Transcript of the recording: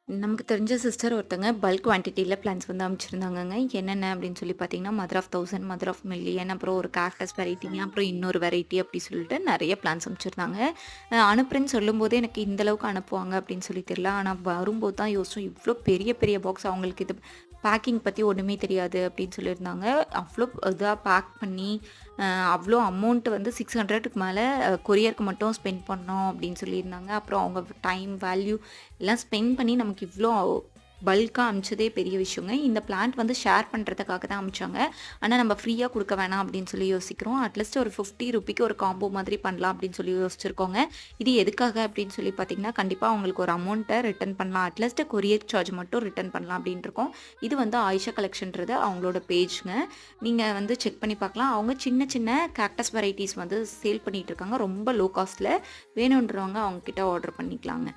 நமக்கு தெரிஞ்ச சிஸ்டர் ஒருத்தங்க பல்க் குவான்டிட்டில பிளான்ட்ஸ் வந்து அனுப்பிச்சிருந்தாங்கங்க. என்னென்ன அப்படின்னு சொல்லி பார்த்தீங்கன்னா, mother of 1000, mother of million, அப்புறம் ஒரு கேக்டஸ் வெரைட்டிங்க, அப்புறம் இன்னொரு வெரைட்டி அப்படி சொல்லிட்டு நெறைய பிளான்ட்ஸ் அனுப்பிச்சிருந்தாங்க. அனுப்புறேன்னு சொல்லும்போதே எனக்கு இந்த அளவுக்கு அனுப்புவாங்க அப்படின்னு சொல்லி தெரியல. ஆனா வரும்போது தான் யோசிச்சோம், இவ்ளோ பெரிய பெரிய பாக்ஸ் அவங்களுக்கு இது பேக்கிங் பத்தி ஒண்ணுமே தெரியாது அப்படின்னு சொல்லியிருந்தாங்க. அவ்ளோ இதா பேக் பண்ணி அவ்ளோ அமௌண்ட் வந்து 600க்கு மேல கொரியருக்கு மட்டும் ஸ்பெண்ட் பண்ணோம் அப்படின்னு சொல்லியிருந்தாங்க. அப்புறம் அவங்க டைம், வேல்யூ எல்லாம் ஸ்பெண்ட் பண்ணி நமக்கு இவ்ளோ பல்கா அனுப்பிச்சதே பெரிய விஷயங்க. இந்த பிளான்ட் வந்து ஷேர் பண்ணுறதுக்காக தான் அனுப்பிச்சாங்க. ஆனா நம்ம ஃப்ரீயா குடுக்க வேணாம் அப்படின்னு சொல்லி யோசிக்கிறோம். அட்லீஸ்ட் ஒரு ₹50க்கு ஒரு காம்போ மாதிரி பண்ணலாம் அப்படின்னு சொல்லி யோசிச்சிருக்கோங்க. இது எதுக்காக அப்படின்னு சொல்லி பார்த்தீங்கன்னா, கண்டிப்பா அவங்களுக்கு ஒரு அமௌண்ட்ட ரிட்டர்ன் பண்ணலாம். அட்லீஸ்ட் கொரியர் சார்ஜ் மட்டும் ரிட்டர்ன் பண்ணலாம் அப்படின்ட்டு இருக்கோம். இது வந்து ஆயிஷா கலெக்ஷன்றது அவங்களோட பேஜ்ங்க. நீங்க வந்து செக் பண்ணி பார்க்கலாம். அவங்க சின்ன சின்ன கேக்டஸ் வெரைட்டீஸ் வந்து சேல் பண்ணிட்டு இருக்காங்க. ரொம்ப லோ காஸ்ட்ல. வேணுன்றவங்க அவங்க கிட்ட ஆர்டர் பண்ணிக்கலாங்க.